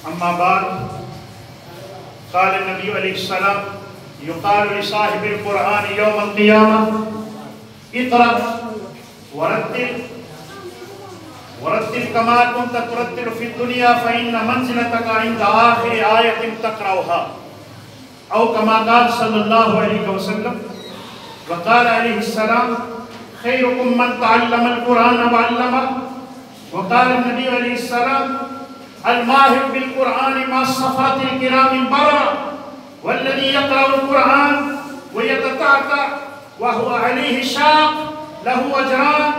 اما بعد قال النبی علیہ السلام یقال لصاحب القرآن یوم القیامہ اقرأ ورتل كما كنت ترتل في الدنيا فإن منزلتك عند آخر آية تقرأها أو كما قال صلى الله عليه وسلم. وقال عليه السلام خيركم من تعلم القرآن وعلمه. وقال النبي عليه السلام الماهر بالقرآن مع الصفات الكرام البررة والذي يقرأ القرآن ويتتعتع وهو عليه شاق له أجران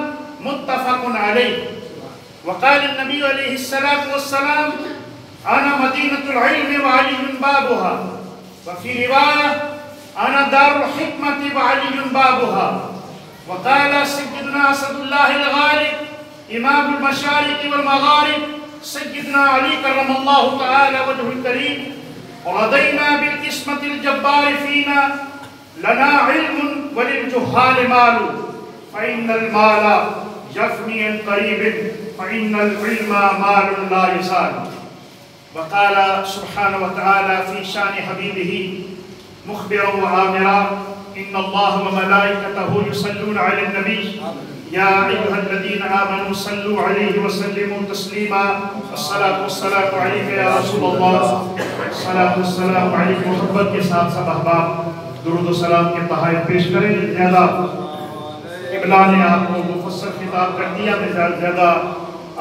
متفق عليه. وقال النبي عليه الصلاة والسلام أنا مدينة العلم وعلي بابها. وفي رواية أنا دار الحكمة وعلي بابها. وقال سيدنا أسد الله الغالب إمام المشارق والمغارب سيدنا علي كرم الله تعالى وجهه الكريم ورضينا بالقسمة الجبار فينا لنا علم وللجهال مال فإن المال يفني عن قريب فإن العلم مال لا يزال. وقال سبحانه وتعالى في شان حبيبه مخبرا وآمرا إن الله وملائكته يصلون على النبي يا أيها الذين آمنوا صلوا عليه وسلموا تسليما. الصلاة والسلام عليك يا رسول الله. الصلاة والسلام عليك. محبت کے ساتھ سب احباب درود و سلام کے تحائف پیش کریں. زیادہ قبلہ نے آپ کو مفصل خطاب کر دیا، میں زیادہ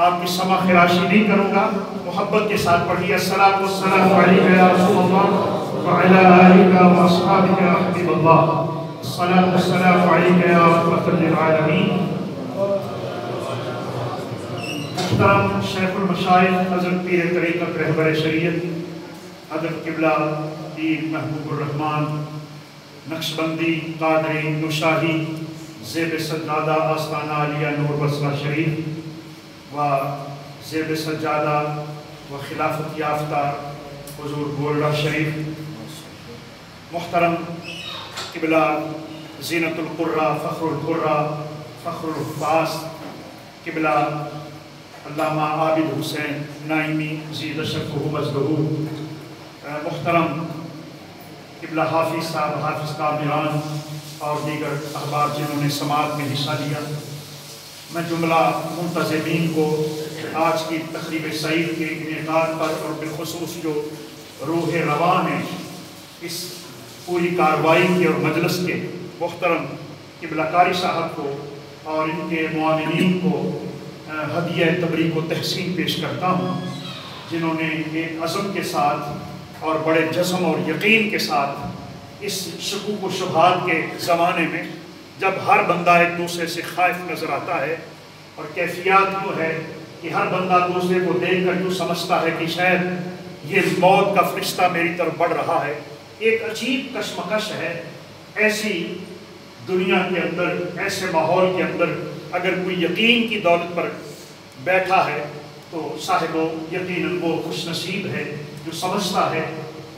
آپ کی سمع خراشی نہیں کروں گا. محبت کے ساتھ پڑھیے الصلاة والسلام علیک یا رسول اللہ وعلی آلک واصحابک یا حبیب اللہ. الصلاة والسلام علیک یا رحمۃ للعالمین. محترم شیخ المشائخ حضرت پیر طریقت رہبر شریعت حضرت قبلہ پیر محبوب الرحمن نقشبندی قادری نوشاہی زیب سجادہ آستانہ علیہ نور بصرہ شریف و زیب سجادہ و خلافت یافتہ حضور گولڈہ شریف، محترم قبلہ زینت القرہ فخر القرہ فخر الحفاظ قبلہ علامہ عابد حسین نائمی زید شرفہ مزدہو، محترم قبلہ حافظ صاحب حافظ کامران اور دیگر احباب جنہوں نے سماعت میں حصہ لیا. میں جملہ منتظمین کو آج کی تقریب سعید کے انعقاد پر اور بالخصوص جو روح رواں ہیں اس پوری کارروائی کے اور مجلس کے، محترم قبلہ قاری صاحب کو اور ان کے معاونین کو ہدیہ تبریک و تحسین پیش کرتا ہوں، جنہوں نے ایک عزم کے ساتھ اور بڑے جزم اور یقین کے ساتھ اس شکوک و شبہات کے زمانے میں جب ہر بندہ ایک دوسرے سے خائف نظر آتا ہے اور کیفیات یوں ہے کہ ہر بندہ دوسرے کو دیکھ کر یوں سمجھتا ہے کہ شاید یہ موت کا فرشتہ میری طرف بڑھ رہا ہے، ایک عجیب کشمکش ہے. ایسی دنیا کے اندر، ایسے ماحول کے اندر اگر کوئی یقین کی دولت پر بیٹھا ہے تو صاحب یقیناً وہ خوش نصیب ہے جو سمجھتا ہے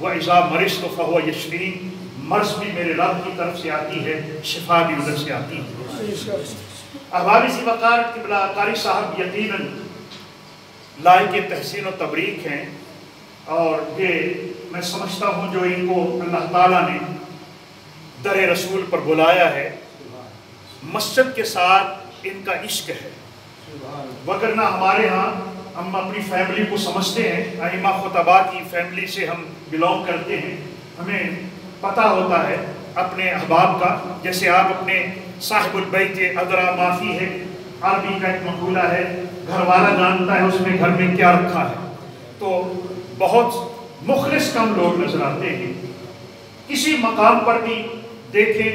وَإِذَا مَرِضْتُ فَهُوَ يَشْفِينِ، مرض بھی میرے رب کی طرف سے آتی ہے، شفا بھی ادھر سے آتی ہے. احباب اسی وقار قبلہ قاری صاحب یقیناً لائق تحسین و تبریک ہیں، اور یہ میں سمجھتا ہوں جو ان کو اللہ تعالیٰ نے در رسول پر بلایا ہے، مسجد کے ساتھ ان کا عشق ہے. وگرنہ ہمارے ہاں ہم اپنی فیملی کو سمجھتے ہیں، ائمہ خطباء کی فیملی سے ہم بلونگ کرتے ہیں، ہمیں پتہ ہوتا ہے اپنے احباب کا. جیسے آپ اپنے صاحب البیت ادرا معافی ہے، عربی کا ایک مقولہ ہے، گھر والا جانتا ہے اس میں گھر میں کیا رکھا ہے. تو بہت مخلص کم لوگ نظر آتے ہیں. کسی مقام پر بھی دیکھیں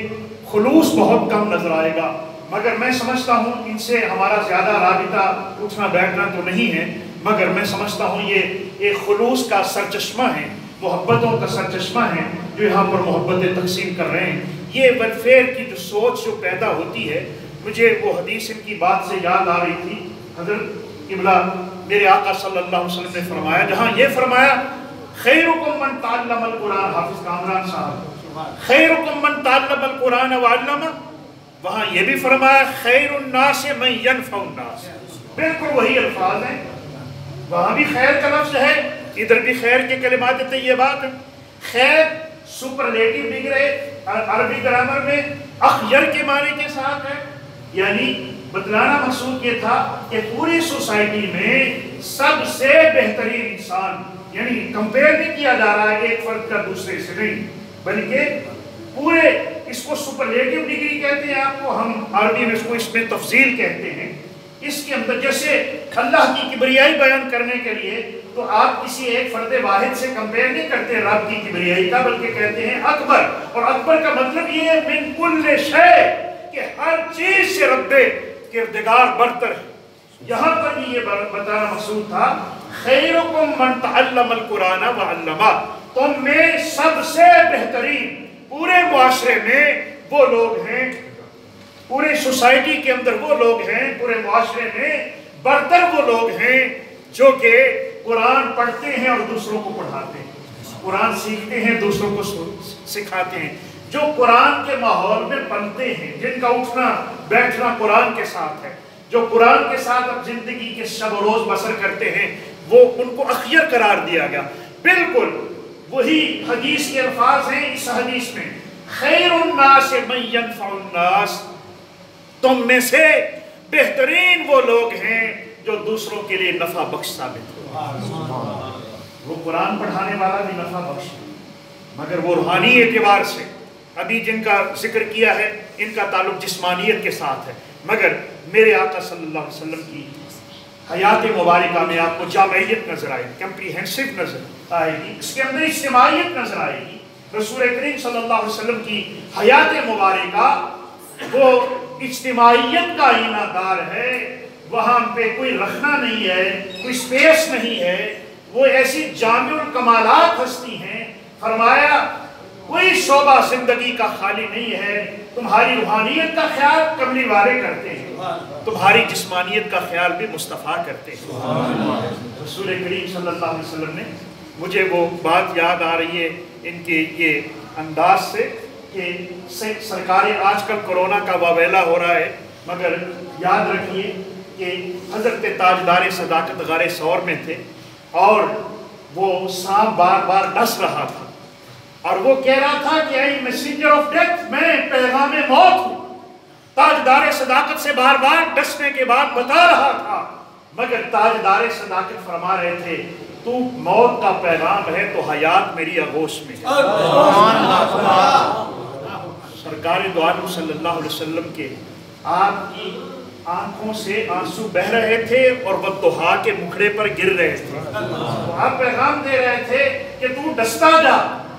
خلوص بہت کم نظر آئے گا، مگر میں سمجھتا ہوں ان سے ہمارا زیادہ رابطہ اٹھنا بیٹھنا تو نہیں ہے، مگر میں سمجھتا ہوں یہ ایک خلوص کا سرچشمہ ہے، محبتوں کا سرچشمہ ہے جو یہاں پر محبتیں تقسیم کر رہے ہیں. یہ ویلفیئر کی جو سوچ جو پیدا ہوتی ہے، مجھے وہ حدیث ان کی بات سے یاد آ رہی تھی. حضرت قبلہ میرے آقا صلی اللہ علیہ وسلم نے فرمایا، جہاں یہ فرمایا خیرکم من تعلم القرآن، حافظ کامران صاحب خیرکم من تعلم القرآن وعلمہ، وہاں یہ بھی فرمایا خیر الناس من ینفع الناس. بالکل وہی الفاظ ہیں، وہاں بھی خیر کا لفظ ہے، ادھر بھی خیر کے کلمات طیبات ہیں. خیر سپرلیٹو ڈگری عربی گرامر میں اخیر کے معنی کے ساتھ ہے، یعنی بتلانا مقصود یہ تھا کہ پوری سوسائٹی میں سب سے بہترین انسان، یعنی کمپیئر نہیں کیا جا رہا ہے ایک فرد کا دوسرے سے نہیں، بلکہ پورے اس کو سپرلیٹو ڈگری کہتے ہیں، آپ کو ہم عربی میں اس میں تفضیل کہتے ہیں. اس کے اندر جیسے اللہ کی کبریائی بیان کرنے کے لیے تو آپ کسی ایک فرد واحد سے کمپیئر نہیں کرتے رب کی کبریائی کا، بلکہ کہتے ہیں اکبر. اور اکبر کا مطلب یہ ہے من کل شے، کہ ہر چیز سے رب کردگار برتر ہے. یہاں پر بھی یہ بتانا مقصود تھا خیرکم من تعلم القرآن وعلمہ، تم میں سب سے بہترین پورے معاشرے میں وہ لوگ ہیں، پورے سوسائٹی کے اندر وہ لوگ ہیں، پورے معاشرے میں برتر وہ لوگ ہیں جو کہ قرآن پڑھتے ہیں اور دوسروں کو پڑھاتے ہیں، قرآن سیکھتے ہیں دوسروں کو سکھاتے ہیں، جو قرآن کے ماحول میں پلتے ہیں، جن کا اٹھنا بیٹھنا قرآن کے ساتھ ہے، جو قرآن کے ساتھ اب زندگی کے شب و روز بسر کرتے ہیں، وہ ان کو اخیر قرار دیا گیا. بالکل وہی حدیث کے الفاظ ہیں اس حدیث میں، خیر الناس من ينفع الناس، تم میں سے بہترین وہ لوگ ہیں جو دوسروں کے لیے نفع بخش ثابت ہو. وہ قرآن پڑھانے والا بھی نفع بخش ہے، مگر وہ روحانی اعتبار سے ابھی جن کا ذکر کیا ہے ان کا تعلق جسمانیت کے ساتھ ہے، مگر میرے آقا صلی اللہ علیہ وسلم کی حیات مبارکہ میں آپ کو جامعیت نظر آئے گی، کمپریہنسو نظر آئے گی، اس کے اندر اجتماعیت نظر آئے گی. رسول کریم صلی اللہ علیہ وسلم کی حیات مبارکہ وہ اجتماعیت کا آئینہ دار ہے، وہاں پہ کوئی رکھنا نہیں ہے، کوئی سپیس نہیں ہے، وہ ایسی جامع الکمالات ہستی ہیں. فرمایا کوئی شعبہ زندگی کا خالی نہیں ہے، تمہاری روحانیت کا خیال کملی والے کرتے ہیں، تمہاری جسمانیت کا خیال بھی مصطفیٰ کرتے ہیں. رسول کریم صلی اللہ علیہ وسلم نے، مجھے وہ بات یاد آ رہی ہے ان کے یہ انداز سے کہ سرکار آج کل کرونا کا واویلا ہو رہا ہے، مگر یاد رکھیے کہ حضرت تاجدار صداقت غار ثور میں تھے اور وہ سانپ بار بار ڈس رہا تھا اور وہ کہہ رہا تھا کہ اے میسنجر آف ڈیتھ، میں پیغام موت ہوں. تاجدار صداقت سے بار بار ڈسنے کے بعد بتا رہا تھا، مگر تاجدار صداقت فرما رہے تھے تو موت کا پیغام ہے تو حیات میری آغوش میں ہے. سرکار دو عالم صلی اللہ علیہ وسلم کے آپ کی آنکھوں سے آنسو بہ رہے تھے اور والضحیٰ کے مکھڑے پر گر رہے تھے. آپ پیغام دے رہے تھے کہ تو ڈستا جا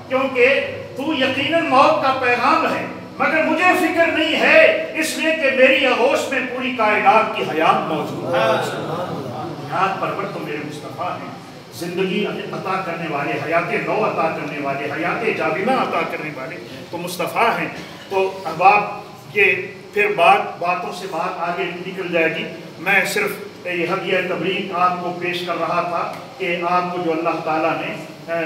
کیونکہ تو یقیناً موت کا پیغام ہے، مگر مجھے فکر نہیں ہے اس لیے کہ میری آغوش میں پوری کائنات کی حیات موجود ہے. حیات پرور تو میرے مصطفیٰ ہیں، زندگی عطا کرنے والے، حیات نو عطا کرنے والے، حیات جاودانہ عطا کرنے والے تو مصطفیٰ ہیں. تو احباب یہ پھر باتوں سے بات آگے نکل جائے گی. میں صرف یہ ہدیہ تبریک آپ کو پیش کر رہا تھا کہ آپ کو جو اللہ تعالیٰ نے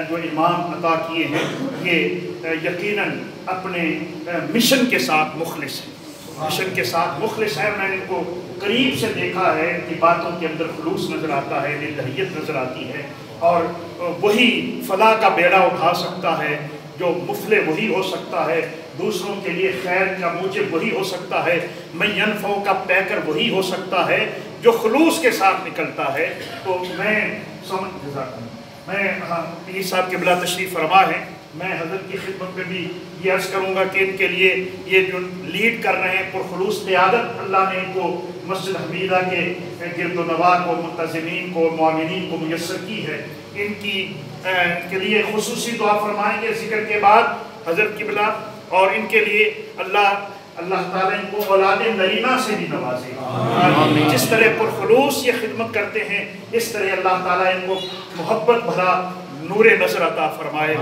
جو امام عطا کیے ہیں یہ یقیناً اپنے مشن کے ساتھ مخلص ہیں، مشن کے ساتھ مخلص ہے. میں نے ان کو قریب سے دیکھا ہے کہ باتوں کے اندر خلوص نظر آتا ہے، للہیت نظر آتی ہے، اور وہی فلاح کا بیڑا اٹھا سکتا ہے، جو مفلح وہی ہو سکتا ہے، دوسروں کے لیے خیر کا موجب وہی ہو سکتا ہے، من ینفع کا پیکر وہی ہو سکتا ہے جو خلوص کے ساتھ نکلتا ہے. تو میں پیر صاحب قبلہ تشریف فرما ہے، میں حضرت کی خدمت میں بھی یہ عرض کروں گا کہ ان کے لیے یہ جو لیڈ کر رہے ہیں پرخلوص قیادت اللہ نے ان کو مسجد حمیدہ کے گرد و نواح کو، منتظمین کو، معاونین کو میسر کی ہے. ان کی کے لیے خصوصی دعا فرمائیں گے ذکر کے بعد حضرت قبلہ، اور ان کے لیے اللہ تعالیٰ ان کو اولاد نرینہ سے بھی نوازے. جس طرح پرخلوص یہ خدمت کرتے ہیں اس طرح اللہ تعالیٰ ان کو محبت بھرا نور نظر عطا فرمائے.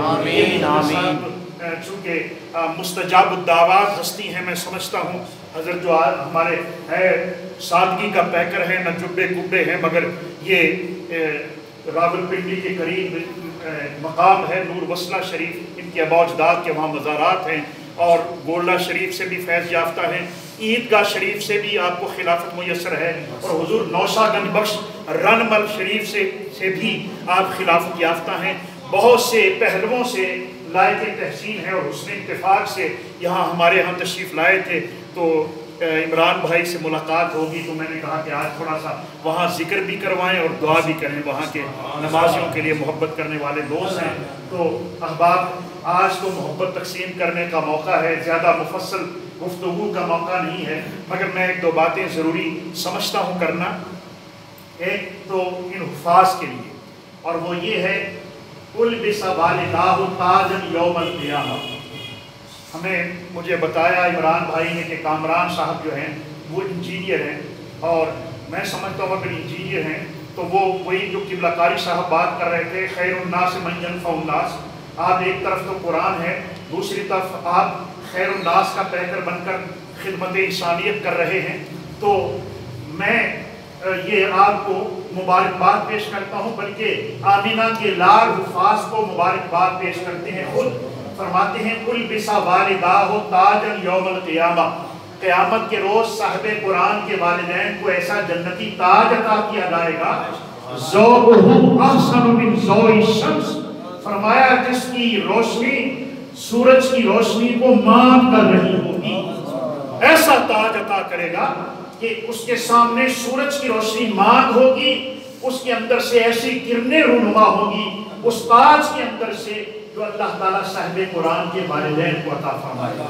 چونکہ مستجاب الدعوات ہستی ہیں، میں سمجھتا ہوں حضرت جو ہمارے ہے سادگی کا پیکر ہے، نہ جبے کبے ہیں، مگر یہ راول پنڈی کے قریب مقام ہے نور وصلہ شریف، ان کے آباء و اجداد کے وہاں مزارات ہیں اور گولڈا شریف سے بھی فیض یافتہ ہیں. عیدگاہ شریف سے بھی آپ کو خلافت میسر ہے، اور حضور نوشہ گنج بخش رنمل شریف سے بھی آپ خلافت یافتہ ہیں۔ بہت سے پہلوؤں سے لائق تحسین ہے، اور حسن اتفاق سے یہاں ہمارے ہم تشریف لائے تھے، تو عمران بھائی سے ملاقات ہوگی، تو میں نے کہا کہ آج تھوڑا سا وہاں ذکر بھی کروائیں اور دعا بھی کریں، وہاں کے نمازیوں کے لیے محبت کرنے والے دوست ہیں۔ تو احباب، آج تو محبت تقسیم کرنے کا موقع ہے، زیادہ مفصل گفتگو کا موقع نہیں ہے، مگر میں ایک دو باتیں ضروری سمجھتا ہوں کرنا۔ ایک تو ان حفاظ کے لیے، اور وہ یہ ہے البس والداہ تاجا یوم القیامہ۔ مجھے بتایا عمران بھائی نے کہ کامران صاحب جو ہیں وہ انجینئر ہیں، اور میں سمجھتا ہوں اگر انجینئر ہیں تو وہ وہی جو قبلہ کاری صاحب بات کر رہے تھے، خیر الناس من ینفع الناس۔ آپ ایک طرف تو قرآن ہے، دوسری طرف آپ خیر الناس کا پیکر بن کر خدمت انسانیت کر رہے ہیں۔ تو میں یہ آپ کو مبارکباد پیش کرتا ہوں، بلکہ آمینہ کے لال حفاظ کو مبارکباد پیش کرتے ہیں۔ خود فرماتے ہیں البس والداہ تاجا یوم القیامہ، قیامت کے روز صاحب قرآن کے والدین کو ایسا جنتی تاج عطا کیا جائے گا، ضوءہ احسن من ضوء الشمس، فرمایا جس کی روشنی سورج کی روشنی کو مات کر رہی ہوگی، ایسا تاج عطا کرے گا کہ اس کے سامنے سورج کی روشنی مات ہوگی، اس کے اندر سے ایسی کرنیں رونما ہوگی اس تاج کے اندر سے جو اللہ تعالیٰ صاحب قرآن کے والدین کو عطا فرمائے گا۔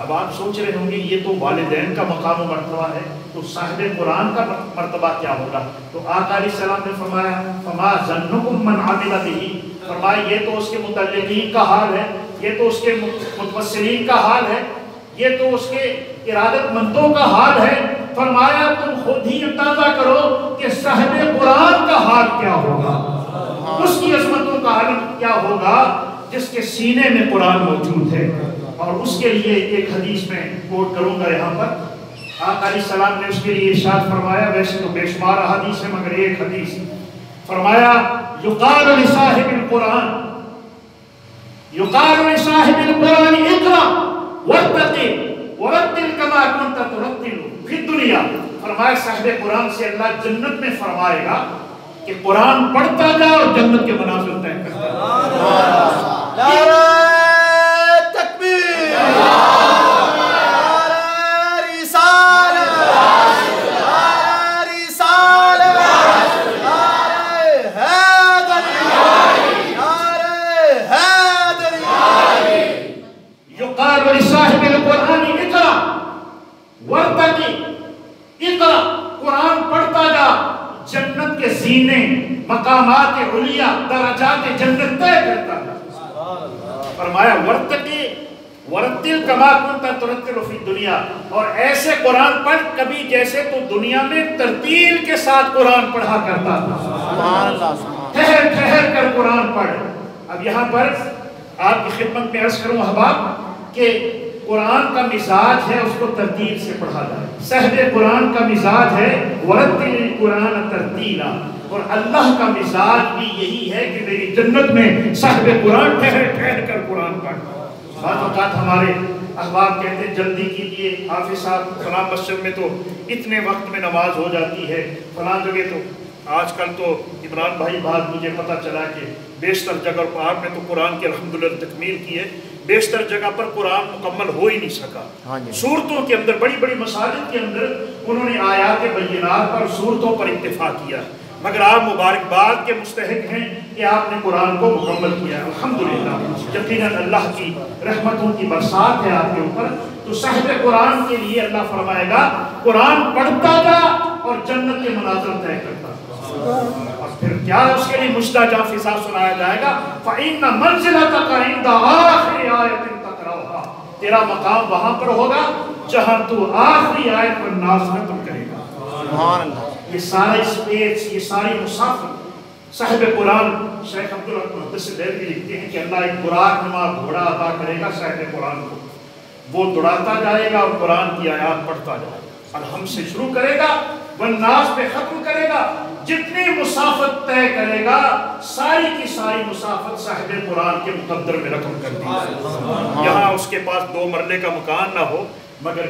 اب آپ سوچ رہے ہوں گے یہ تو والدین کا مقام و مرتبہ ہے، تو صاحب قرآن کا مرتبہ کیا ہوگا؟ تو آقا علیہ السلام نے فرمایا فما ظنکم من عمل بہ، فرمایا یہ تو اس کے متعلقین کا حال ہے، یہ تو اس کے متوسلین کا حال ہے، یہ تو اس کے ارادت مندوں کا حال ہے۔ فرمایا تم خود ہی اندازہ کرو کہ صاحب قرآن کا حال کیا ہوگا، اس کی عظمتوں کا حال کیا ہوگا جس کے سینے میں قرآن موجود ہے۔ اور اس کے لیے ایک حدیث میں کوٹ کروں گا یہاں پر، آقا علیہ السلام نے اس کے لیے ارشاد فرمایا، ویسے تو بے شمار حدیث ہے مگر ایک حدیث فرمایا یقال لصاحب القرآن، یقال لصاحب القرآن اقرأ وارتقی ورتل کما کنت ترتل فی الدنیا، فرمایا صاحب قرآن سے اللہ جنت میں فرمائے گا کہ قرآن پڑھتا جا اور جنت کے منازل طے کرتا جا۔ جنت کے زینے، مقامات علیہ، درجات جنت طے کرتا ہے۔ فرمایا ورتقی ورتل کما کنت ترتل فی الدنیا، اور ایسے قرآن پڑھ کبھی جیسے تو دنیا میں ترتیل کے ساتھ قرآن پڑھا کرتا تھا، ٹھہر ٹھہر کر قرآن پڑھ۔ اب یہاں پر آپ کی خدمت میں عرض کروں احباب کہ قرآن کا مزاج ہے اس کو ترتیل سے پڑھا جائے، صاحب قرآن کا مزاج ہے ورتل القرآن ترتیلا، اور اللہ کا مزاج بھی یہی ہے کہ میری جنت میں صاحب قرآن ٹھہر ٹھہر کر قرآن پڑھ۔ بعض اوقات ہمارے احباب کہتے ہیں جلدی کیجیے حافظ صاحب، فلاں مسجد میں تو اتنے وقت میں نماز ہو جاتی ہے، فلاں جگہ تو آج کل تو عمران بھائی بات مجھے پتہ چلا کہ بیشتر جگہ پر آپ نے تو قرآن کی الحمدللہ تکمیل کی ہے، بیشتر جگہ پر قرآن مکمل ہو ہی نہیں سکا۔ صورتوں کے اندر بڑی بڑی مساجد کے اندر انہوں نے آیات بینات پر صورتوں پر اکتفا کیا، مگر آپ مبارکباد کے مستحق ہیں کہ آپ نے قرآن کو مکمل کیا الحمدللہ۔ یقیناً اللہ کی رحمتوں کی برسات ہے آپ کے اوپر۔ تو صاحب قرآن کے لیے اللہ فرمائے گا قرآن پڑھتا جا اور جنت کے مناظر طے کرتا جا، اور پھر کیا اس کے لیے مشتہ جاں فضا سنایا جائے گا فَإِنَّ مَنزِلَتَكَ عِنْدَ آخِرِ آیَةٍ تَقْرَؤُهَا، تیرا مقام وہاں پر ہوگا جہاں تو آخری آیت پر ناز ختم کرے گا۔ سبحان اللہ۔ یہ سارا اسپیس، یہ ساری مسافت صاحب قرآن شیخ عبدالمحدث دہلوی لکھتے ہیں کہ اللہ ایک براق نما گھوڑا عطا کرے گا صاحب قرآن کو، وہ دوڑاتا جائے گا اور قرآن کی آیات پڑھتا جائے گا، الحم سے شروع کرے گا والناس پہ ختم کرے گا، جتنی مسافت طے کرے گا ساری کی ساری مسافت صاحب قرآن کے مقدر میں رقم کر دی جائے۔ یہاں اس کے پاس 2 مرلے کا مکان نہ ہو مگر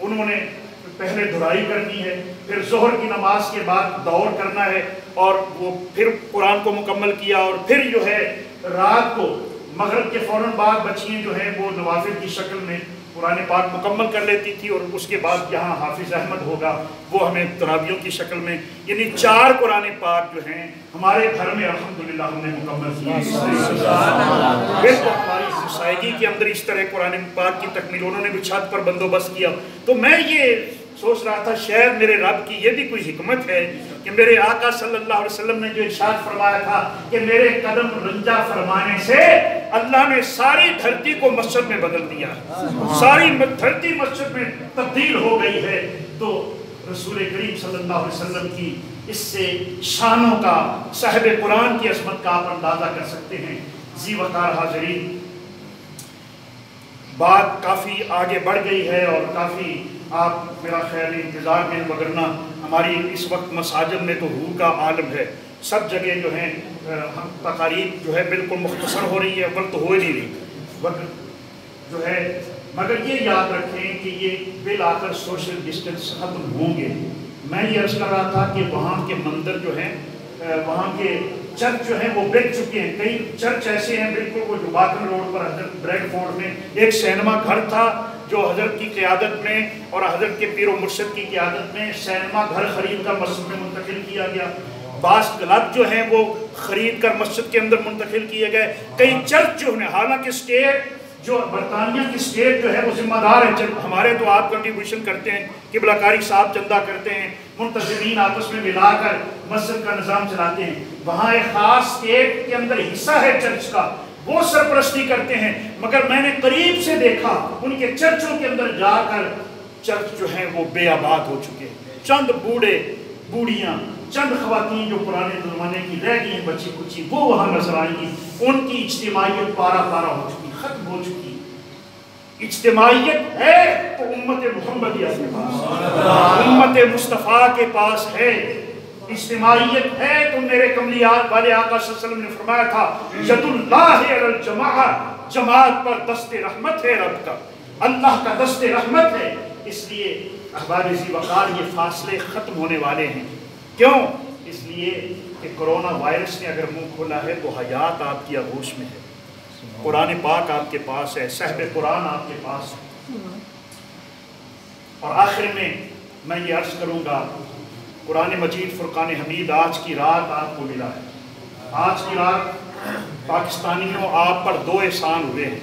انہوں نے پہلے دھرائی کرنی ہے، پھر ظہر کی نماز کے بعد دور کرنا ہے، اور وہ پھر قرآن کو مکمل کیا، اور پھر جو ہے رات کو مغرب کے فوراً بعد بچیاں جو ہیں وہ نوافل کی شکل میں قرآن پاک مکمل کر لیتی تھی، اور اس کے بعد یہاں حافظ احمد ہوگا وہ ہمیں تراویحوں کی شکل میں، یعنی 4 قرآن پاک جو ہیں ہمارے گھر میں الحمدللہ ہم نے مکمل کیا۔ بالکل ہماری سائیگی کے اندر اس طرح قرآن پاک کی تکمیل انہوں نے بھی چھت پر بندوبست کیا۔ تو میں یہ سوچ رہا تھا شاید میرے رب کی یہ بھی کوئی حکمت ہے کہ میرے آقا صلی اللہ علیہ وسلم نے جو ارشاد فرمایا تھا کہ میرے قدم رنجا فرمانے سے اللہ نے ساری دھرتی کو مسجد میں بدل دیا، ساری دھرتی مسجد میں تبدیل ہو گئی ہے۔ تو رسول کریم صلی اللہ علیہ وسلم کی اس سے شانوں کا، صاحب قرآن کی عظمت کا آپ اندازہ کر سکتے ہیں۔ ذی وقار حاضرین، بات کافی آگے بڑھ گئی ہے اور کافی آپ میرا خیال انتظار میں، وگرنہ ہماری اس وقت مساجد میں تو روح کا عالم ہے، سب جگہ جو ہیں تقاریب جو ہے بالکل مختصر ہو رہی ہے، وقت ہو ہی نہیں رہی وقت جو ہے، مگر یہ یاد رکھیں کہ یہ بالآخر سوشل ڈسٹنس ختم ہوں گے۔ میں یہ عرض کر رہا تھا کہ وہاں کے مندر جو ہیں، وہاں کے چرچ جو ہیں وہ بک چکے ہیں، کئی چرچ ایسے ہیں بالکل وہ جو باکن روڈ پر حضرت بریڈ فورڈ میں ایک سینما گھر تھا جو حضرت کی قیادت میں اور حضرت کے پیر و مرشد کی قیادت میں سینما گھر خرید کر مسجد میں منتقل کیا گیا، بعض کلب جو ہیں وہ خرید کر مسجد کے اندر منتقل کیے گئے، کئی چرچ جو ہیں، حالانکہ اسٹیٹ جو برطانیہ کی اسٹیٹ جو ہے وہ ذمہ دار ہے، ہمارے تو آپ کنٹریبیوشن کرتے ہیں، قبلہ کاری صاحب چندہ کرتے ہیں، منتظمین آپس میں ملا کر مسجد کا نظام چلاتے ہیں، وہاں ایک خاص اسٹیٹ کے اندر حصہ ہے چرچ کا، وہ سرپرستی کرتے ہیں، مگر میں نے قریب سے دیکھا ان کے چرچوں کے اندر جا کر چرچ جو ہیں وہ بے آباد ہو چکے ہیں، چند بوڑھے بوڑھیاں، چند خواتین جو پرانے زمانے کی رہ گئی ہیں بچی کچی وہ وہاں نظر آئیں گی، ان کی اجتماعیت پارا پارا ہو چکی، ختم ہو چکی۔ اجتماعیت ہے تو امت محمدیہ کے پاس، امت مصطفیٰ کے پاس ہے، اجتماعیت ہے تو میرے کملیات والے آقا صلی اللہ علیہ وسلم نے فرمایا تھا ید اللہ علی الجماعہ، جماعت پر دست رحمت ہے رب کا، اللہ کا دست رحمت ہے۔ اس لیے احباب ذی وقار یہ فاصلے ختم ہونے والے ہیں، کیوں؟ اس لیے کہ کرونا وائرس نے اگر منہ کھولا ہے تو حیات آپ کی آغوش میں ہے، قرآن پاک آپ کے پاس ہے، صاحب قرآن آپ کے پاس ہے۔ اور آخر میں یہ عرض کروں گا، قرآن مجید فرقان حمید آج کی رات آپ کو ملا ہے، آج کی رات پاکستانیوں آپ پر 2 احسان ہوئے ہیں،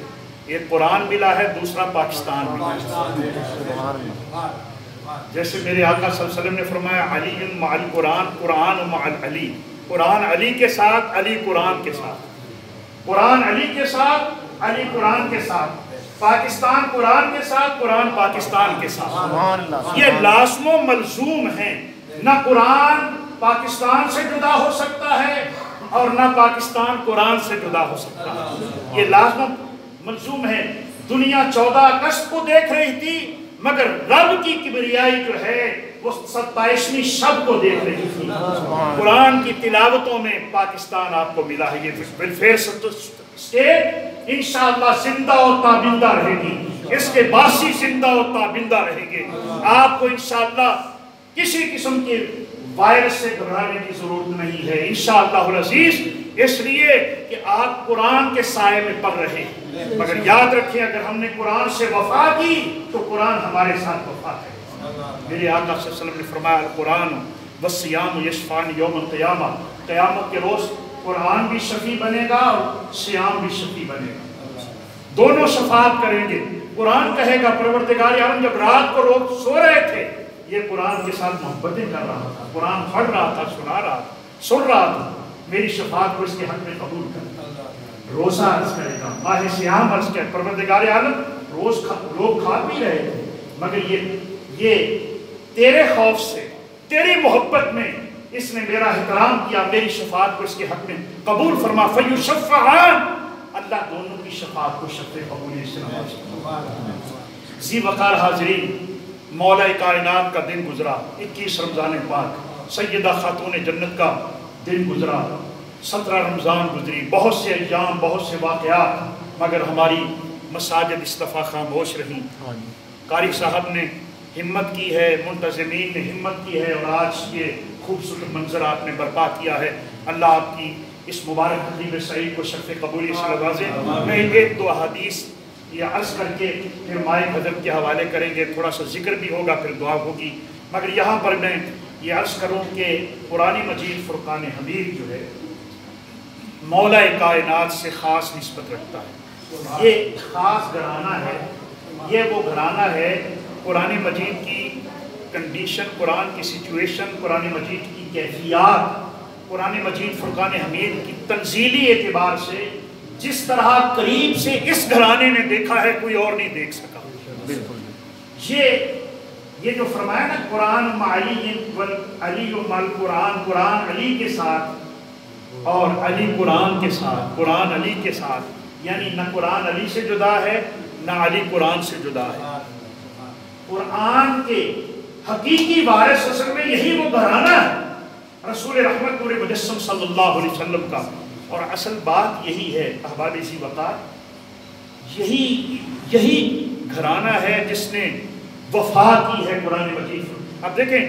ایک قرآن ملا ہے، دوسرا پاکستان ملا ہے۔ جیسے میرے آقا صلی اللہ علیہ وسلم نے فرمایا علی مع القرآن، قرآن مع العلی، قرآن علی کے ساتھ، علی قرآن کے ساتھ، قرآن علی کے ساتھ، علی قرآن کے ساتھ، پاکستان قرآن کے ساتھ، قرآن پاکستان کے ساتھ، یہ لازم و ملزوم ہیں، نہ قرآن پاکستان سے جدا ہو سکتا ہے اور نہ پاکستان قرآن سے جدا ہو سکتا ہے، یہ لازم و ملزوم ہے۔ دنیا 14 اگست کو دیکھ رہی تھی مگر رب کی کبریائی جو ہے وہ 27ویں شب کو دیکھ رہی تھی۔ قرآن کی تلاوتوں میں پاکستان آپ کو ملا ہے، یہ ویلفیئر اسٹیٹ انشاءاللہ زندہ اور تابندہ رہے گی، اس کے باسی زندہ اور تابندہ رہیں گے۔ آپ کو انشاءاللہ کسی قسم کے وائرس سے گھبرانے کی ضرورت نہیں ہے انشاءاللہ العزیز، اس لیے کہ آپ قرآن کے سائے میں پڑ رہے ہیں، مگر یاد رکھیں اگر ہم نے قرآن سے وفا کی تو قرآن ہمارے ساتھ وفا ہے۔ میرے آقا صلی اللہ علیہ وسلم نے فرمایا القرآن والصیام یشفعان یوم القیامہ، قیامت کے روز قرآن بھی شفیع بنے گا اور صیام بھی شفیع بنے گا، دونوں شفاعت کریں گے۔ قرآن کہے گا پروردگار عالم جب رات کو لوگ سو رہے تھے یہ قرآن کے ساتھ محبتیں کر رہا تھا، قرآن پڑھ رہا تھا، سنا رہا تھا، سن رہا تھا، میری شفاعت کو اس کے حق میں قبول کر۔ روزہ عرض کرے گا، ماہ سیام عرض کرے، پروردگار عالم روز لوگ کھا پی رہے تھے مگر یہ تیرے خوف سے، تیری محبت میں اس نے میرا احترام کیا، میری شفاعت کو اس کے حق میں قبول فرما۔ فیشفعان، اللہ دونوں کی شفاعت کو شفاعت قبول سے نواز۔ ذی وقار حاضرین، مولا کائنات کا دن گزرا، 21 رمضان پاک، سیدہ خاتون جنت کا دن گزرا، 17 رمضان گزری، بہت سے ایام، بہت سے واقعات، مگر ہماری مساجد اس دفعہ خاموش رہیں۔ قاری صاحب نے ہمت کی ہے، منتظمین نے ہمت کی ہے، اور آج یہ خوبصورت منظر آپ نے برپا کیا ہے۔ اللہ آپ کی اس مبارک تقریب سعید کو شرف قبولی سے نوازے۔ میں ایک دو احادیث یہ عرض کر کے پھر مائک حضرت کے حوالے کریں گے، تھوڑا سا ذکر بھی ہوگا، پھر دعا ہوگی، مگر یہاں پر میں یہ عرض کروں کہ قرآن مجید فرقان حمید جو ہے مولا کائنات سے خاص نسبت رکھتا ہے۔ یہ خاص گھرانہ ہے، یہ وہ گھرانہ ہے، قرآن مجید کی کنڈیشن، قرآن کی سچویشن، قرآن مجید کی کیفیات، قرآن مجید فرقان حمید کی تنزیلی اعتبار سے جس طرح قریب سے اس گھرانے نے دیکھا ہے کوئی اور نہیں دیکھ سکا۔ یہ جو فرمایا نا قرآن علی علی قرآن، قرآن علی کے ساتھ اور علی قرآن کے ساتھ، قرآن علی کے ساتھ، یعنی نہ قرآن علی سے جدا ہے نہ علی قرآن سے جدا ہے۔ قرآن کے حقیقی وارث اصل میں یہی وہ گھرانہ ہے رسول رحمت نور مجسم صلی اللہ علیہ وسلم کا۔ اور اصل بات یہی ہے احباب ذی وقار، یہی گھرانہ ہے جس نے وفا کی ہے قرآن مجید۔ اب دیکھیں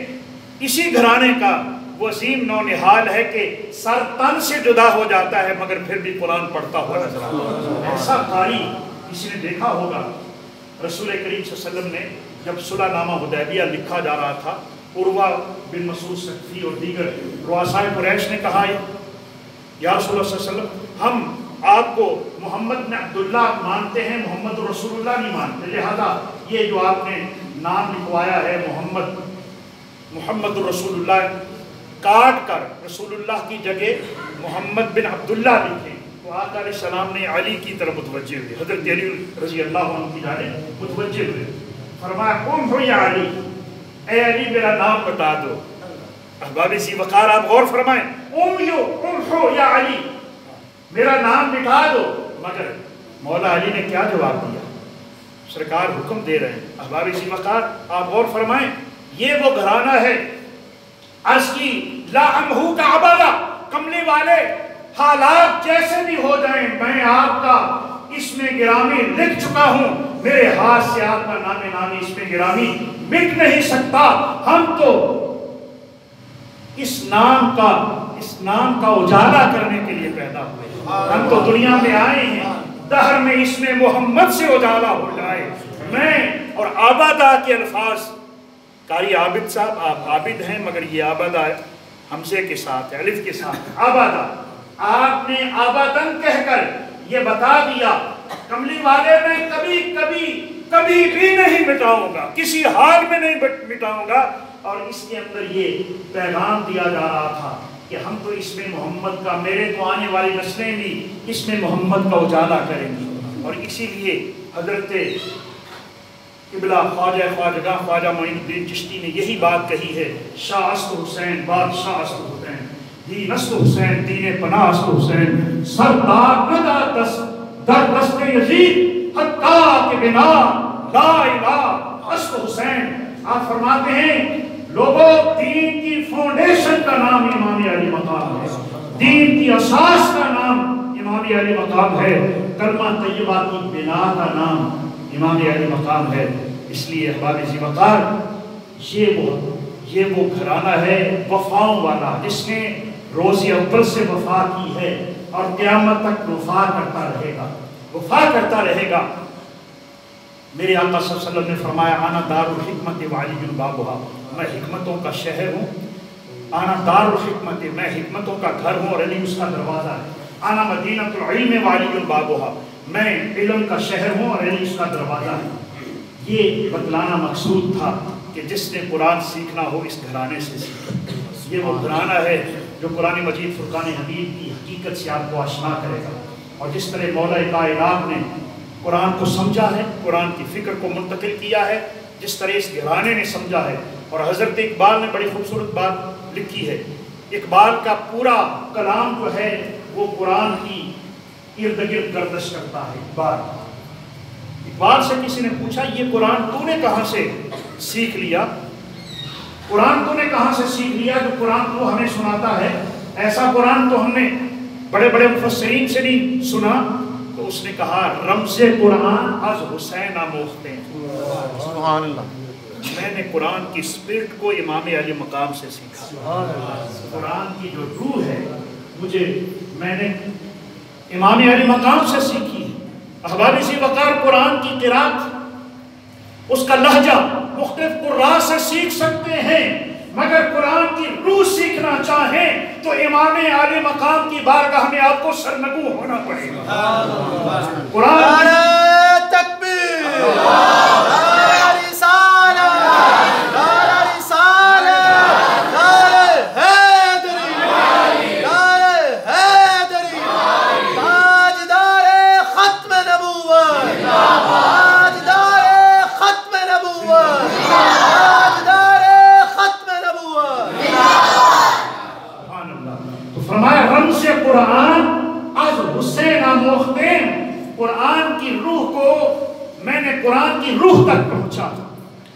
اسی گھرانے کا وہ عظیم نونہال ہے کہ سر تن سے جدا ہو جاتا ہے مگر پھر بھی قرآن پڑھتا ہوا نظر آتا ہے۔ ایسا قاری کسی نے دیکھا ہوگا۔ رسول کریم صلی اللہ علیہ وسلم نے جب صلح نامہ حدیبیہ لکھا جا رہا تھا، عروہ بن مسعود ثقفی اور دیگر رؤسائے قریش نے کہا یا رسول اللہ صلی اللہ علیہ وسلم، ہم آپ کو محمد بن عبداللہ مانتے ہیں، محمد رسول اللہ نہیں مانتے، لہذا یہ جو آپ نے نام لکھوایا ہے محمد رسول اللہ، کاٹ کر رسول اللہ کی جگہ محمد بن عبداللہ لکھیں۔ تو آقا علیہ السلام نے علی کی طرف متوجہ ہوئے، حضرت علی رضی اللہ عنہ کی جانب متوجہ ہوئے، فرمایا قم ہو یا علی، اے علی میرا نام بتا دو۔ احباب ذی وقار آپ غور فرمائیں، قم ہو یا علی، میرا نام مٹا دو۔ مگر مولا علی نے کیا جواب دیا؟ سرکار حکم دے رہے ہیں۔ احباب ذی وقار آپ غور فرمائیں، یہ وہ گھرانہ ہے عرض کی لا امہو کا عبادہ، کملی والے حالات جیسے بھی ہو جائیں میں آپ کا اس میں گرامی لکھ چکا ہوں، میرے ہاتھ سے آپ کا نام نامی اس میں گرامی مٹ نہیں سکتا۔ ہم تو اس نام کا اجالا کرنے کے لیے پیدا ہوئے، ہم تو دنیا میں آئے ہیں دہر میں اس میں محمد سے اجالا ہو جائے۔ میں اور آبادہ کے الفاظ، قاری عابد صاحب آپ عابد ہیں مگر یہ آبادہ حمزے کے ساتھ ہے، الف کے ساتھ آبادہ، آپ نے آبادن کہہ کر یہ بتا دیا کملی والے میں کبھی بھی نہیں مٹاؤں گا، کسی حال میں نہیں مٹاؤں گا۔ اور اس کے اندر یہ پیغام دیا جا رہا تھا کہ ہم تو اس میں محمد کا، میرے تو آنے والی نسلیں بھی اس میں محمد کا اجالا کریں گی۔ اور اسی لیے حضرت قبلہ خواجہ معین الدین چشتی نے یہی بات کہی ہے، شاہ است حسین بادشاہ است حسین، دین است حسین دین پناہ است حسین، سردار ندا در دست یزید حتی کہ بنا لا الہ است حسین۔ آپ فرماتے ہیں لوگوں دین کی فاؤنڈیشن کا نام امام علی مقام ہے، دین کی اساس کا نام امام علی مقام ہے، کلمہ طیبہ کی بنا کا نام امام علی مقام ہے۔ اس لیے احباب ذی وقار یہ وہ گھرانہ ہے وفاؤں والا، جس نے روز اول سے وفا کی ہے اور قیامت تک وفا کرتا رہے گا۔ میرے آقا صلی اللہ علیہ وسلم نے فرمایا انا دار الحکمت وعلی بابھا، میں حکمتوں کا شہر ہوں، انا دار الحکمت، میں حکمتوں کا گھر ہوں اور علی اس کا دروازہ ہے، انا مدینۃ العلم وعلی بابھا، میں علم کا شہر ہوں اور علی اس کا دروازہ ہے۔ یہ بتلانا مقصود تھا کہ جس نے قرآن سیکھنا ہو اس گھرانے سے سیکھے۔ یہ وہ گھرانہ ہے جو قرآن مجید فرقان حمید کی حقیقت سے آپ کو آشنا کرے گا، اور جس طرح مولا کائنات نے قرآن کو سمجھا ہے، قرآن کی فکر کو منتقل کیا ہے، جس طرح اس گھرانے نے سمجھا ہے۔ اور حضرت اقبال نے بڑی خوبصورت بات لکھی ہے، اقبال کا پورا کلام جو ہے وہ قرآن کی ارد گرد گردش کرتا ہے۔ اقبال سے کسی نے پوچھا یہ قرآن تو نے کہاں سے سیکھ لیا؟ قرآن تو نے کہاں سے سیکھ لیا جو قرآن تو ہمیں سناتا ہے؟ ایسا قرآن تو ہم نے بڑے بڑے مفسرین سے نہیں سنا۔ تو اس نے کہا رمز قرآن از حسین آموختے ہیں۔ سبحان اللہ۔ میں نے قرآن کی اسپرٹ کو امام علی مقام سے سیکھا. قرآن کی جو روح ہے میں نے امام علی مقام سے سیکھی ہے. احباب ذی وقار قرآن کی قرات اس کا لہجہ مختلف قراء سے سیکھ سکتے ہیں، مگر قرآن کی روح سیکھنا چاہیں تو امام علی مقام کی بارگاہ میں آپ کو سرنگو ہونا پڑے گا. قرآن قرآن کی روح کو میں نے قرآن کی روح تک پہنچا.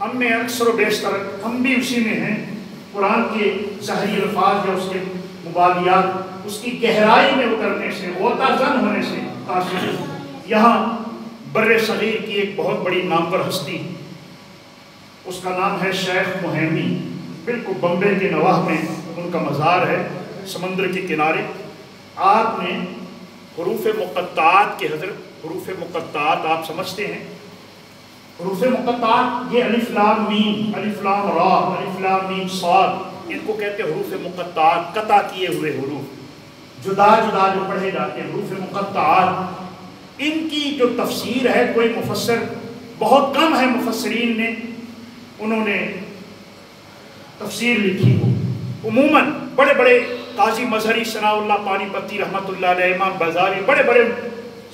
ہم میں اکثر و بیشتر ہم بھی اسی میں ہیں. قرآن کے ظاہری الفاظ یا اس کے مبادیات اس کی گہرائی میں اترنے سے، غوطہ زن ہونے سے تاثر. یہاں بر صغیر کی ایک بہت بڑی نامور ہستی، اس کا نام ہے شیخ مہمی. بالکل بمبے کے نواح میں ان کا مزار ہے، سمندر کے کنارے. آپ نے حروف مقطعات کے حضرت، حروف مقطعات آپ سمجھتے ہیں. حروف مقطعات یہ الف لام میم، الف لام را، الف لام میم صاد، ان کو کہتے ہیں حروف مقطعات، قطع کیے ہوئے حروف، جدا جدا جو پڑھے جاتے ہیں حروف مقطعات. ان کی جو تفسیر ہے کوئی مفسر، بہت کم ہے مفسرین نے انہوں نے تفسیر لکھی ہو. عموماً بڑے بڑے قاضی مظہری ثناء اللہ پانی پتی رحمۃ اللہ علیہ، امام بزاری، بڑے بڑے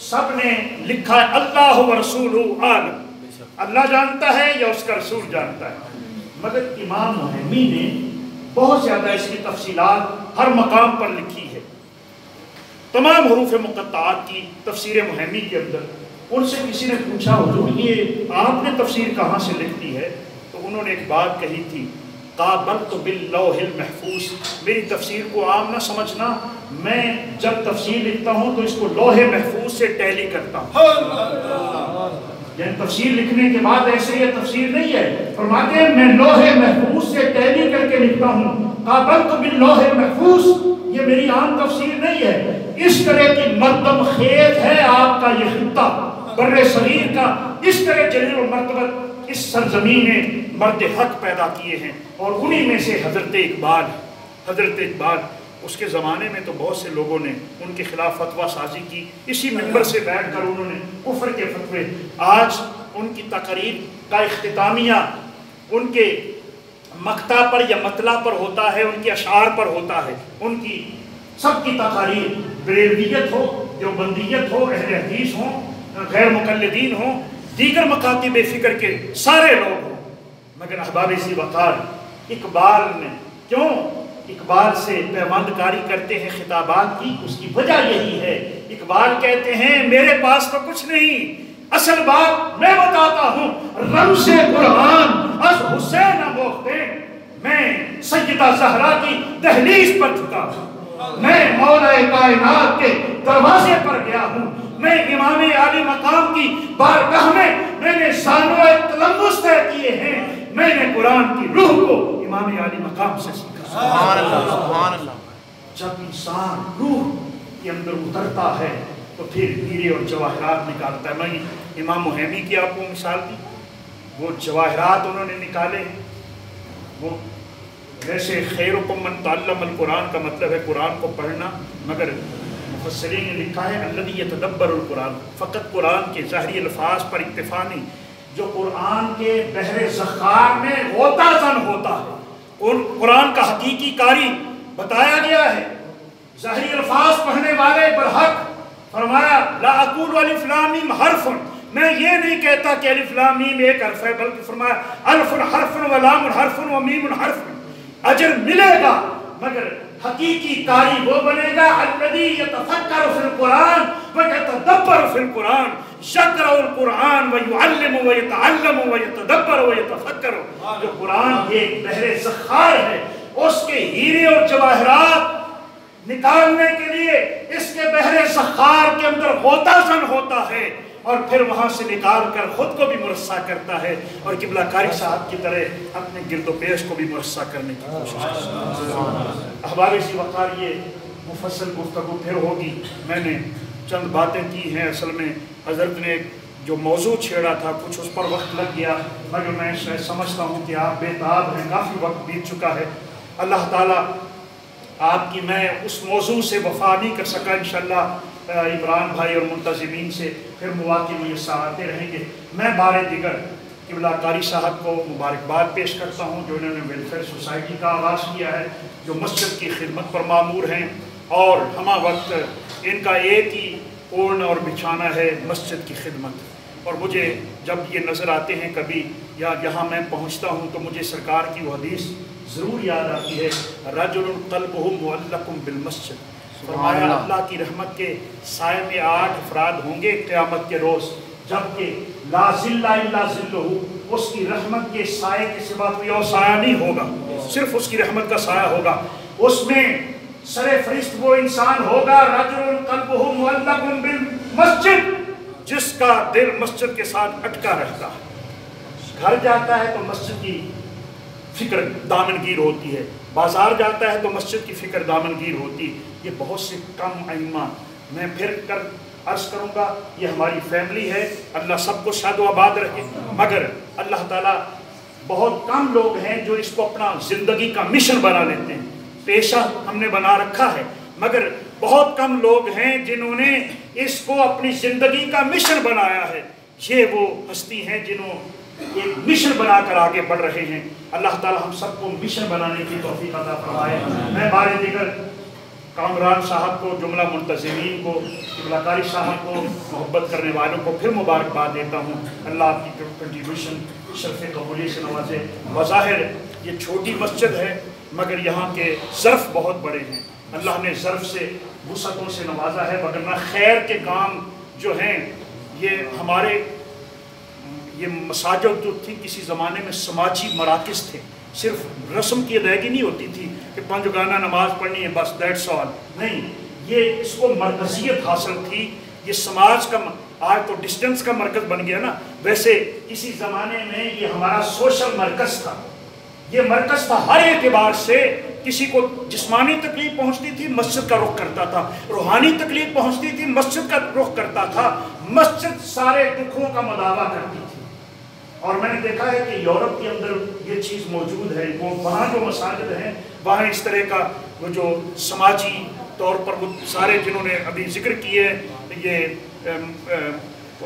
سب نے لکھا ہے اللہ و رسولہ عالم، اللہ جانتا ہے یا اس کا رسول جانتا ہے. مگر امام مہمی نے بہت زیادہ اس کی تفصیلات ہر مقام پر لکھی ہے. تمام حروف مقطعات کی تفسیر مہمی کے اندر ان سے کسی نے پوچھا حضور یہ آپ نے تفسیر کہاں سے لکھی ہے؟ تو انہوں نے ایک بات کہی تھی، قابلت باللوح المحفوظ. میری تفسیر کو عام نہ سمجھنا، میں جب تفسیر لکھتا ہوں تو اس کو لوح محفوظ سے ٹیلی کرتا ہوں. یعنی تفسیر لکھنے کے بعد ایسے یہ تفسیر نہیں ہے، فرماتے ہیں میں لوح محفوظ سے ٹیلی کر کے لکھتا ہوں. قابلت باللوح المحفوظ یہ میری عام تفسیر نہیں ہے. اس طرح کی مردم خیز ہے آپ کا یہ خطہ بر صغیر کا. اس طرح جلیل و مرتبت اس سرزمین نے مرد حق پیدا کیے ہیں، اور انہی میں سے حضرت اقبال. حضرت اقبال اس کے زمانے میں تو بہت سے لوگوں نے ان کے خلاف فتویٰ سازی کی، اسی منبر سے بیٹھ کر انہوں نے کفر کے فتوے. آج ان کی تقریر کا اختتامیہ ان کے مقطع پر یا مطلع پر ہوتا ہے، ان کے اشعار پر ہوتا ہے. ان کی سب کی تقاریر، بریلویت ہو، دیوبندیت ہو، اہل حدیث ہوں، غیر مقلدین ہوں، دیگر مکاتب فکر کے سارے لوگ ہوں. مگر احباب ذی وقار اقبال نے کیوں اقبال سے پیوند کاری کرتے ہیں خطابات کی؟ اس کی وجہ یہی ہے. اقبال کہتے ہیں میرے پاس تو کچھ نہیں، اصل بات میں بتاتا ہوں. رمز قرآن از حسین موختے، میں سیدہ زہرا کی دہلیز پر جھکا ہوں، میں مولا کائنات کے دروازے پر گیا ہوں، میں امام علی مقام کی بارگاہ میں نے سانوہ تلمس طے کیے ہیں. میں نے قرآن کی روح کو امام علی مقام سے سیکھا. سبحان اللہ، سبحان اللہ. جب انسان روح کے اندر اترتا ہے تو پھر ہیرے اور جواہرات نکالتا ہے. میں امام مہمی کی آپ کو مثال دی، وہ جواہرات انہوں نے نکالے. وہ ویسے خیرکم من تعلم القرآن کا مطلب ہے قرآن کو پڑھنا، مگر مفسرین نے لکھا ہے الذی یتدبر القرآن، فقط قرآن کے ظاہری الفاظ پر اکتفا نہیں، جو قرآن کے بحر ذخار میں غوطہ زن ہوتا ہے. قرآن کا حقیقی قاری بتایا گیا ہے. ظاہری الفاظ پڑھنے والے برحق فرمایا لا اقول الف لام میم حرف، میں یہ نہیں کہتا کہ الف لام میم ایک حرف ہے، بلکہ فرمایا الف حرف و لام حرف و میم حرف. اجر ملے گا مگر حقیقی قاری وہ بنے گا الذی یتفکر فی القرآن ویتدبر فی القرآن، یقرأ القرآن ویعلم ویتعلم ویتدبر ویتفکر. جو قرآن ایک بحر ذخار ہے، اس کے ہیرے اور جواہرات نکالنے کے لیے اس کے بحر ذخار کے اندر غوطہ زن ہوتا ہے. اور پھر وہاں سے نکال کر خود کو بھی مرصع کرتا ہے اور قبلہ کاری صاحب کی طرح اپنے گرد و پیش کو بھی مرصع کرنے کی کوشش کرتا ہے۔ احباب اسی وقار یہ مفصل گفتگو پھر ہوگی، میں نے چند باتیں کی ہیں، اصل میں حضرت نے جو موضوع چھیڑا تھا کچھ اس پر وقت لگ گیا، مگر میں سمجھتا ہوں کہ آپ بے تاب ہیں، کافی وقت بیت چکا ہے۔ اللہ تعالیٰ آپ کی میں اس موضوع سے وفا نہیں کر سکا، انشاءاللہ عمران بھائی اور منتظمین سے پھر مواقع میسر آتے رہیں گے۔ میں بار دیگر قبلہ قاری صاحب کو مبارکباد پیش کرتا ہوں جو انہوں نے ویلفیئر سوسائٹی کا آغاز کیا ہے، جو مسجد کی خدمت پر مامور ہیں، اور ہمہ وقت ان کا ایک ہی اوڑھنا اور بچھانا ہے مسجد کی خدمت۔ اور مجھے جب یہ نظر آتے ہیں کبھی یا یہاں میں پہنچتا ہوں تو مجھے سرکار کی وہ حدیث ضرور یاد آتی ہے، رجل قلبہ معلق بالمسجد۔ فرمایا اللہ کی رحمت کے سائے میں 8 افراد ہوں گے قیامت کے روز، جبکہ لا ظل الا ظلہ، اس کی رحمت کے سائے کے سوا کوئی اور سایہ نہیں ہوگا، صرف اس کی رحمت کا سایہ ہوگا۔ اس میں سر فہرست وہ انسان ہوگا رجل قلبہ معلق بالمسجد، جس کا دل مسجد کے ساتھ اٹکا رہتا ہے۔ گھر جاتا ہے تو مسجد کی فکر دامنگیر ہوتی ہے، بازار جاتا ہے تو مسجد کی فکر دامنگیر ہوتی ہے۔ یہ بہت سے کم ائمہ، میں پھر عرض کروں گا یہ ہماری فیملی ہے، اللہ سب کو شاد و آباد رکھے، مگر اللہ تعالیٰ بہت کم لوگ ہیں جو اس کو اپنا زندگی کا مشن بنا لیتے ہیں، پیشہ ہم نے بنا رکھا ہے، مگر بہت کم لوگ ہیں جنہوں نے اس کو اپنی زندگی کا مشن بنایا ہے۔ یہ وہ ہستی ہیں جنہوں ایک مشن بنا کر آگے بڑھ رہے ہیں۔ اللہ تعالیٰ ہم سب کو مشن بنانے کی توفیق عطا فرمائے۔ میں بار دیگر کامران صاحب کو، جملہ منتظمین کو، قبلہ قاری صاحب کو، محبت کرنے والوں کو پھر مبارکباد دیتا ہوں۔ اللہ آپ کی کنٹریبیوشن شرف قبولی سے نوازے۔ بظاہر یہ چھوٹی مسجد ہے مگر یہاں کے ظرف بہت بڑے ہیں، اللہ نے ظرف سے وسعتوں سے نوازا ہے، وگرنہ خیر کے کام جو ہیں یہ ہمارے یہ مساجد جو تھی کسی زمانے میں سماجی مراکز تھے، صرف رسم کی ادائیگی نہیں ہوتی تھی کہ 5 گانا نماز پڑھنی ہے بس دیٹس آل، نہیں، یہ اس کو مرکزیت حاصل تھی۔ یہ سماج کا آج تو ڈسٹنس کا مرکز بن گیا نا، ویسے کسی زمانے میں یہ ہمارا سوشل مرکز تھا، یہ مرکز تھا، ہر اعتبار سے کسی کو جسمانی تکلیف پہنچتی تھی مسجد کا رخ کرتا تھا، روحانی تکلیف پہنچتی تھی مسجد کا رخ کرتا تھا، مسجد سارے دکھوں کا مداوا کرتی تھی۔ اور میں نے دیکھا ہے کہ یورپ کے اندر یہ چیز موجود ہے، وہ وہاں جو مساجد ہیں وہاں اس طرح کا وہ جو سماجی طور پر وہ سارے جنہوں نے ابھی ذکر کیے یہ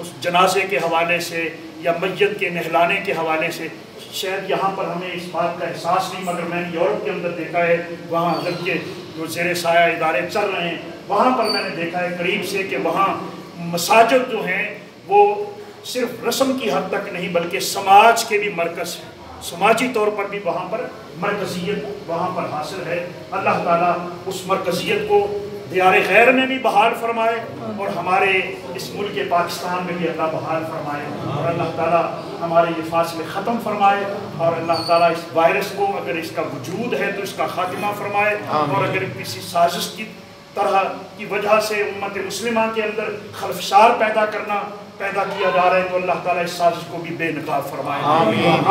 اس جنازے کے حوالے سے یا میت کے نہلانے کے حوالے سے، شاید یہاں پر ہمیں اس بات کا احساس نہیں، مگر میں نے یورپ کے اندر دیکھا ہے وہاں حضرت کے جو زیر سایہ ادارے چل رہے ہیں وہاں پر میں نے دیکھا ہے قریب سے کہ وہاں مساجد جو ہیں وہ صرف رسم کی حد تک نہیں بلکہ سماج کے بھی مرکز ہے، سماجی طور پر بھی وہاں پر مرکزیت وہاں پر حاصل ہے۔ اللہ تعالیٰ اس مرکزیت کو دیار غیر میں بھی بحال فرمائے اور ہمارے اس ملک پاکستان میں بھی اللہ بحال فرمائے، اور اللہ تعالیٰ ہمارے یہ فاصلے ختم فرمائے، اور اللہ تعالیٰ اس وائرس کو اگر اس کا وجود ہے تو اس کا خاتمہ فرمائے، اور اگر کسی سازش کی طرح کی وجہ سے امت مسلمہ کے اندر خلفشار پیدا کیا جا رہا ہے تو اللہ تعالیٰ اس سازش کو بھی بے نقاب فرمائے۔ آمین۔